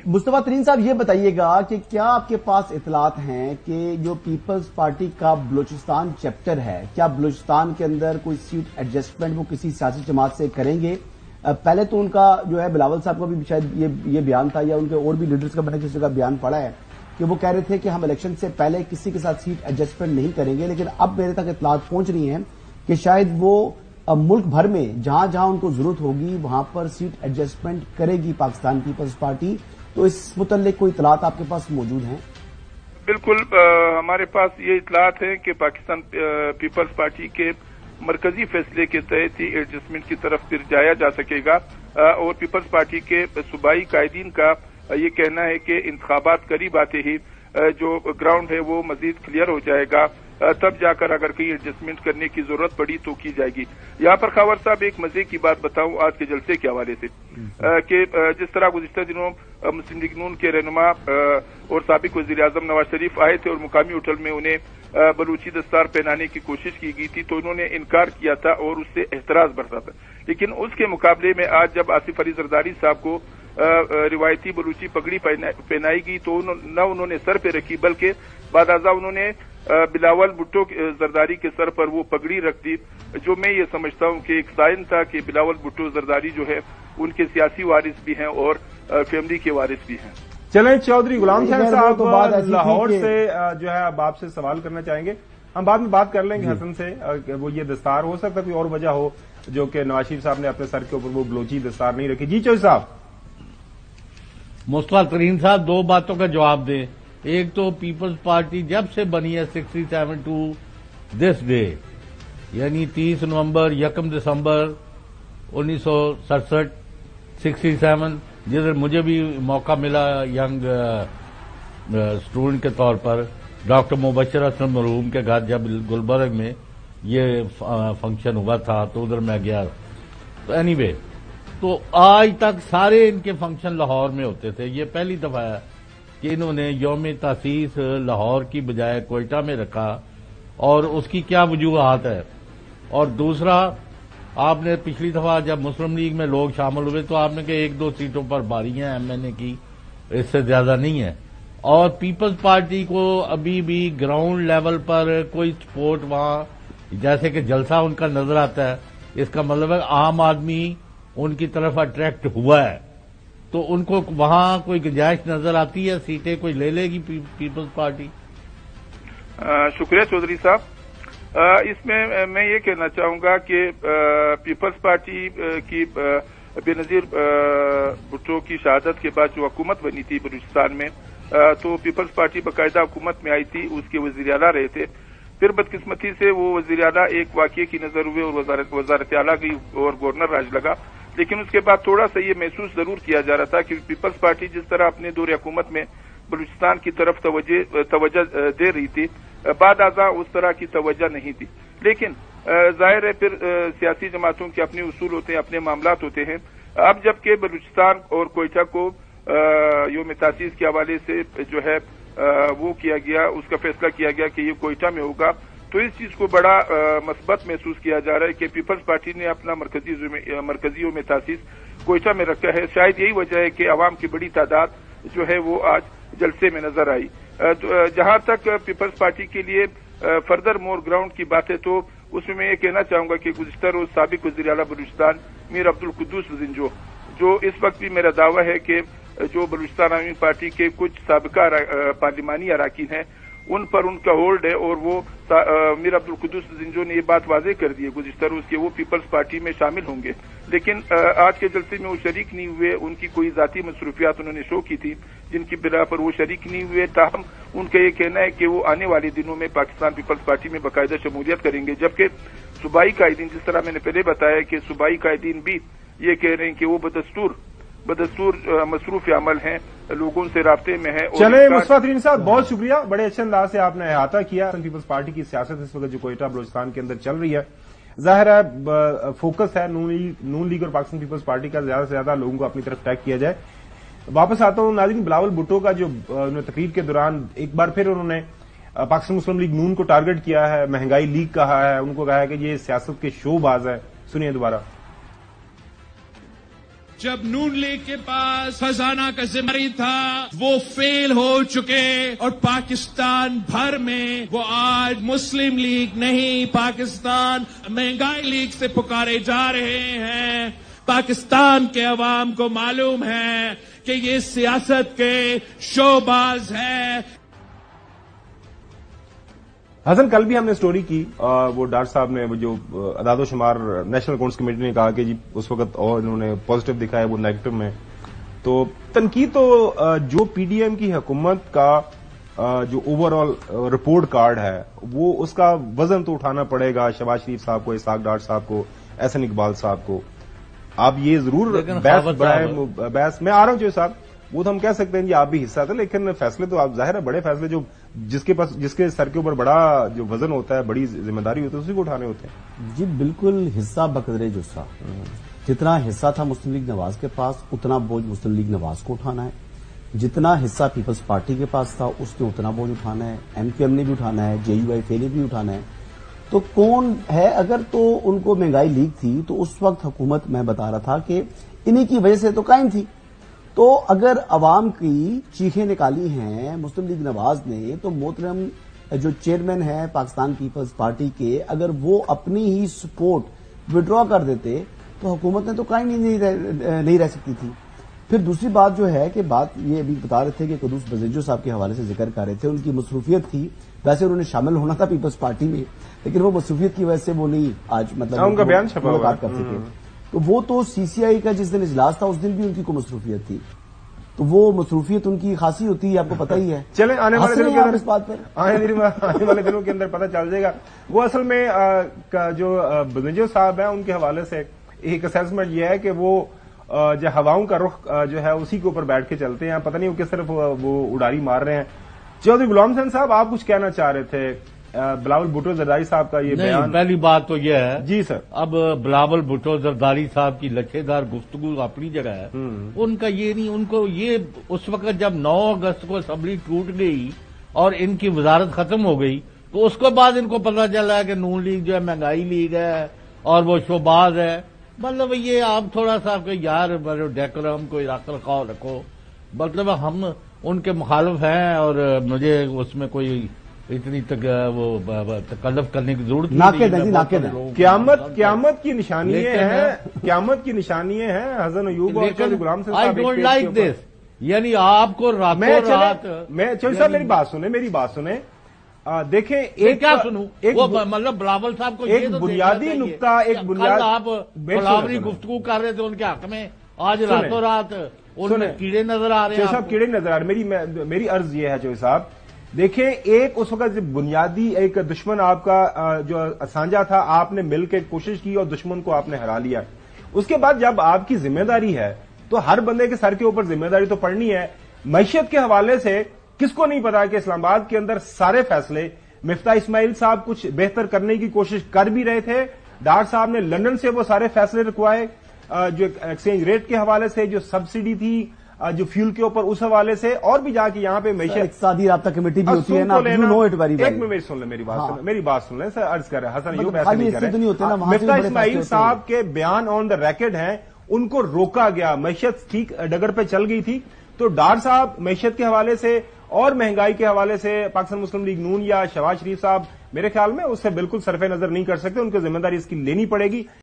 मुस्तफा तरीन साहब ये बताइएगा कि क्या आपके पास इतलात हैं कि जो पीपल्स पार्टी का बलूचिस्तान चैप्टर है, क्या बलूचिस्तान के अंदर कोई सीट एडजस्टमेंट वो किसी सियासी जमात से करेंगे? पहले तो उनका जो है बिलावल साहब का भी शायद ये बयान था, या उनके और भी लीडर्स का मैंने किसी का बयान पढ़ा है कि वो कह रहे थे कि हम इलेक्शन से पहले किसी के साथ सीट एडजस्टमेंट नहीं करेंगे। लेकिन अब मेरे तक इतलात पहुंच रही हैं कि शायद वो मुल्क भर में जहां जहां उनको जरूरत होगी वहां पर सीट एडजस्टमेंट करेगी पाकिस्तान पीपल्स पार्टी। तो इस मुतल्लिक कोई इतलात आपके पास मौजूद हैं? बिल्कुल, हमारे पास ये इतलात है कि पाकिस्तान पीपल्स पार्टी के मरकजी फैसले के तहत ही एडजस्टमेंट की तरफ फिर जाया जा सकेगा। और पीपल्स पार्टी के सूबाई कायदीन का ये कहना है कि इंतखाबात करीब आते ही जो ग्राउंड है वो मजीद क्लियर हो जाएगा, तब जाकर अगर कहीं एडजस्टमेंट करने की जरूरत पड़ी तो की जाएगी। यहाँ पर खावर साहब एक मजे की बात बताऊं आज के जलसे के हवाले से कि जिस तरह गुज़िश्ता दिनों मुस्लिम लीग नून के रहनुमा और साबिक वज़ीर आज़म नवाज शरीफ आए थे और मुकामी होटल में उन्हें बलूची दस्तार पहनाने की कोशिश की गई थी तो उन्होंने इनकार किया था और उससे एहतराज बरता था। लेकिन उसके मुकाबले में आज जब आसिफ अली जरदारी साहब को रिवायती बलूची पगड़ी पहनाई गई तो न उन्होंने सर पे रखी बल्कि बादाज़ा उन्होंने बिलावल भुट्टो जरदारी के सर पर वो पगड़ी रख दी, जो मैं ये समझता हूँ कि एक साइन था कि बिलावल भुट्टो जरदारी जो है उनके सियासी वारिस भी हैं और फैमिली के वारिस भी हैं। चलें, चौधरी गुलाम खान साहब लाहौर से जो है अब आपसे सवाल करना चाहेंगे। हम बाद में बात कर लेंगे हसन से, वो ये दस्तार हो सकता है कोई और वजह हो जो कि नवाज शरीफ साहब ने अपने सर के ऊपर वो बलोची दस्तार नहीं रखी। जी चौधरी साहब। मुस्तफा तरीन साहब दो बातों का जवाब दें। एक तो पीपल्स पार्टी जब से बनी है 67 टू दिस डे, यानी 30 नवंबर 1 दिसंबर 1967 67, जिधर मुझे भी मौका मिला यंग स्टूडेंट के तौर पर डॉक्टर मुबशर असलम मरहूम के घर जब गुलबर्ग में ये फंक्शन हुआ था तो उधर मैं गया। तो एनीवे, तो आज तक सारे इनके फंक्शन लाहौर में होते थे। ये पहली दफा है कि इन्होंने यौम तासीस लाहौर की बजाय कोयटा में रखा और उसकी क्या वजूहत है। और दूसरा, आपने पिछली दफा जब मुस्लिम लीग में लोग शामिल हुए तो आपने कहा 1-2 सीटों पर बारी है एमएनए की, इससे ज्यादा नहीं है। और पीपल्स पार्टी को अभी भी ग्राउंड लेवल पर कोई सपोर्ट वहां जैसे कि जलसा उनका नजर आता है, इसका मतलब है आम आदमी उनकी तरफ अट्रैक्ट हुआ है। तो उनको वहां कोई गुंजाइश नजर आती है, सीटें कोई ले लेगी पीपल्स पार्टी? शुक्रिया चौधरी साहब। इसमें मैं ये कहना चाहूंगा कि पीपल्स पार्टी की बेनजीर भुट्टो की शहादत के बाद जो हुकूमत बनी थी बलूचिस्तान में, तो पीपल्स पार्टी बाकायदा हुकूमत में आई थी, उसके वजीर आला रहे थे। फिर बदकिस्मती से वो वजीर आला एक वाकये की नजर हुए और वजारत आला गई और गवर्नर राज लगा। लेकिन उसके बाद थोड़ा सा ये महसूस जरूर किया जा रहा था कि पीपल्स पार्टी जिस तरह अपने दौर हुकूमत में बलूचिस्तान की तरफ तवज्जो दे रही थी, बाद आज़ा उस तरह की तवज्जो नहीं थी। लेकिन जाहिर है फिर सियासी जमातों के अपने उसूल होते हैं, अपने मामलात होते हैं। अब जबकि बलूचिस्तान और कोयटा को यौम तासीस के हवाले से जो है वो किया गया, उसका फैसला किया गया कि ये कोयटा में होगा, तो इस चीज को बड़ा मस्बत महसूस किया जा रहा है कि पीपल्स पार्टी ने अपना मरकजी यौम तासीस कोयटा में रखा है। शायद यही वजह है कि अवाम की बड़ी तादाद जो है वो आज जलसे में नजर आई। जहां तक पीपल्स पार्टी के लिए फर्दर मोर ग्राउंड की बात है तो उसमें मैं ये कहना चाहूंगा कि गुज़िश्ता रोज साबिक वज़ीर आला बलूचिस्तान मीर अब्दुल कुद्दूस वज़िंजो, जो इस वक्त भी मेरा दावा है कि जो बलूचिस्तान आवामी पार्टी के कुछ साबिका पार्लिमानी अराकीन हैं उन पर उनका होल्ड है और वो मीर अब्दुल कुद्दूस वज़िंजो ने ये बात वाज़ेह कर दी है गुज़िश्ता रोज के वो पीपल्स पार्टी में शामिल होंगे। लेकिन आज के जलसे में वो शरीक नहीं हुए, उनकी कोई जाती मसरूफियात उन्होंने शो की थी जिनकी बिना पर वो शरीक नहीं हुए। ताहम उनका ये कहना है कि वो आने वाले दिनों में पाकिस्तान पीपल्स पार्टी में बाकायदा शमूलियत करेंगे। जबकि सूबाई कायदीन, जिस तरह मैंने पहले बताया कि सूबाई कायदीन भी ये कह रहे हैं कि वो बदस्तूर मसरूफ अमल हैं, लोगों से राब्ते में है। चले मुस्तफा तरीन साहब, बहुत शुक्रिया, बड़े अच्छे अंदाज से आपने अहाता किया पीपल्स पार्टी की सियासत इस वक्त जो कोयटा बलूचिस्तान के अंदर चल रही है। जाहिर है फोकस है नून लीग और पाकिस्तान पीपल्स पार्टी का ज्यादा से ज्यादा लोगों को अपनी तरफ टैग किया जाए। वापस आता हूं नाज़रीन, बिलावल भुट्टो का जो तकरीर के दौरान एक बार फिर उन्होंने पाकिस्तान मुस्लिम लीग नून को टारगेट किया है, महंगाई लीग कहा है, उनको कहा है कि ये सियासत के शोबाज है। सुनिए दोबारा। जब नून लीग के पास खजाना का जिम्मेदारी था वो फेल हो चुके और पाकिस्तान भर में वो आज मुस्लिम लीग नहीं पाकिस्तान महंगाई लीग से पुकारे जा रहे हैं। पाकिस्तान के अवाम को मालूम है कि ये सियासत के शोबाज है। हसन, कल भी हमने स्टोरी की, वो डॉक्टर साहब ने वो जो अदाद-ओ-शुमार नेशनल अकाउंट्स कमेटी ने कहा कि जी उस वक्त और इन्होंने पॉजिटिव दिखाया वो नेगेटिव में, तो तनकीद तो जो पीडीएम की हुकूमत का जो ओवरऑल रिपोर्ट कार्ड है वो उसका वजन तो उठाना पड़ेगा शहबाज शरीफ साहब को, इसहाक डार साहब को, एहसन इकबाल साहब को। आप ये जरूर बहस मैं आ रहा हूं जो साहब, वो तो हम कह सकते हैं जी आप भी हिस्सा थे, लेकिन फैसले तो आप जाहिर है बड़े फैसले जो जिसके सर के ऊपर बड़ा जो वजन होता है, बड़ी जिम्मेदारी होती है, उसी को उठाने होते हैं। जी बिल्कुल, हिस्सा बकदरे जुस्सा। जितना हिस्सा था मुस्लिम लीग नवाज के पास उतना बोझ मुस्लिम लीग नवाज को उठाना है, जितना हिस्सा पीपल्स पार्टी के पास था उसने उतना बोझ उठाना है, एमक्यूएम ने भी उठाना है, जेयूआईफे ने भी उठाना है। तो कौन है, अगर तो उनको महंगाई लीग थी तो उस वक्त हुकूमत मैं बता रहा था कि इन्हीं की वजह से तो कायम थी। तो अगर अवाम की चीखें निकाली हैं मुस्लिम लीग नवाज ने, तो मोहतरम जो चेयरमैन है पाकिस्तान पीपल्स पार्टी के, अगर वो अपनी ही सपोर्ट विड्रॉ कर देते तो हुकूमत ने तो कायम ही नहीं रह सकती थी। फिर दूसरी बात जो है कि बात ये अभी बता रहे थे कि कुदूस बज़ेजो साहब के हवाले से जिक्र कर रहे थे, उनकी मसरूफियत थी, वैसे उन्होंने शामिल होना था पीपल्स पार्टी में, लेकिन वो मसरूफियत की वजह से वो नहीं आज मतलब उनका बयान छपा हुआ कर सके। तो वो तो सीसीआई का जिस दिन इजलास था उस दिन भी उनकी कोई मसरूफियत थी, तो वो मसरूफियत उनकी खासी होती है, आपको पता ही है। चले आने वाले दिनों के अंदर इस बात पर आने वाले दिनों के अंदर पता चल जाएगा। वो असल में जो बज़ेजो साहब है उनके हवाले से एक असेसमेंट ये है कि वो जो हवाओं का रुख जो है उसी के ऊपर बैठ के चलते हैं, पता नहीं वो किस तरफ वो उड़ारी मार रहे हैं। चौधरी गुलाम हुसैन साहब, आप कुछ कहना चाह रहे थे बिलावल भुट्टो जरदारी साहब का ये बयान? पहली बात तो यह है जी सर, अब बिलावल भुट्टो जरदारी साहब की लच्छेदार गुफ्तगू अपनी जगह है, उनका ये नहीं, उनको ये उस वक्त जब 9 अगस्त को असेंबली टूट गई और इनकी वजारत खत्म हो गई तो उसके बाद इनको पता चला कि नून लीग जो है महंगाई लीग है और वो शोबाज है। मतलब ये आप थोड़ा सा आपके यार डेकोरम को रख रखाव रखो, मतलब हम उनके मुखालिफ हैं और मुझे उसमें कोई इतनी वो तकल्लुफ करने की जरूरत नहीं। क्यामत की निशानियां हैं, क्यामत की निशानियां हैं हसन अयूब और चौधरी गुलाम हुसैन साहब। आई डोंट लाइक दिस, यानी आपको रातों रात मैं चौधरी साहब मेरी बात सुने देखें, एक क्या सुनूं, वो मतलब बिलावल साहब को एक बुनियादी नुक्ता, एक बुनियादी आप बिलावरी गुफ्तगू कर रहे थे उनके हक में, आज रातों रात उनमें कीड़े नजर आ रहे हैं। साहब कीड़े नजर आ रहे हैं। मेरी अर्ज ये है चौधरी साहब, देखें एक उस वक्त बुनियादी एक दुश्मन आपका जो साझा था, आपने मिलकर कोशिश की और दुश्मन को आपने हरा लिया। उसके बाद जब आपकी जिम्मेदारी है तो हर बंदे के सर के ऊपर जिम्मेदारी तो पड़नी है। मैशियत के हवाले से किसको नहीं पता कि इस्लामाबाद के अंदर सारे फैसले मिफ्ता इस्माइल साहब कुछ बेहतर करने की कोशिश कर भी रहे थे, डार साहब ने लंदन से वो सारे फैसले रुकवाए, जो एक्सचेंज रेट के हवाले से, जो सब्सिडी थी जो फ्यूल के ऊपर, उस हवाले से, और भी जाके यहाँ पे इक़्तिसादी राब्ता कमेटी भी होती है ना, नो इट वेरी वेल। एक मिनट सुन ले मेरी बात सुन ले सर, अर्ज कर रहे हैं हसन, यूं ऐसे नहीं कर रहे। मिफ्ता इस्माइल साहब के बयान ऑन द रिकॉर्ड हैं, उनको रोका गया, मैशियत ठीक डगर पे चल गई थी, तो डार साहब मैशियत के हवाले से और महंगाई के हवाले से पाकिस्तान मुस्लिम लीग नून या शहबाज शरीफ साहब मेरे ख्याल में उससे बिल्कुल सरफे नजर नहीं कर सकते, उनको जिम्मेदारी इसकी लेनी पड़ेगी।